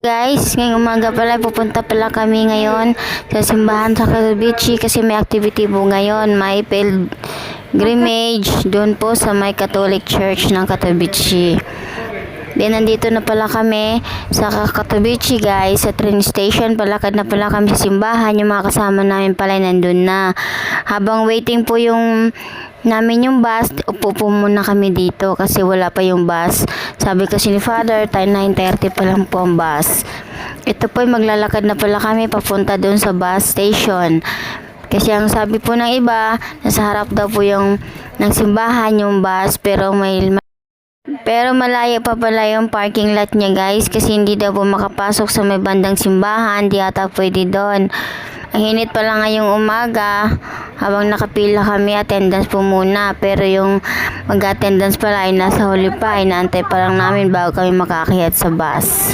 Guys, ngayong umaga pala, pupunta pala kami ngayon sa simbahan sa Katabichi kasi may activity po ngayon. May pilgrimage doon po sa may Catholic Church ng Katabichi. Then, nandito na pala kami sa Katabichi guys, sa train station. Palakad na pala kami sa simbahan. Yung mga kasama namin pala nandun na. Habang waiting po yung bus, upo po muna kami dito kasi wala pa yung bus. Sabi kasi ni Father, 9:30 pa lang po ang bus. Ito po, maglalakad na pala kami papunta doon sa bus station. Kasi ang sabi po ng iba, nasa harap daw po yung ng simbahan yung bus, pero malayo pa pala yung parking lot niya guys, kasi hindi daw po makapasok sa may bandang simbahan, di ata pwede doon. Ang init pala ngayong umaga, habang nakapila kami, attendance po muna, pero yung mag-attendance pala ay nasa huli pa, inaantay pa lang namin bago kami makakayat sa bus.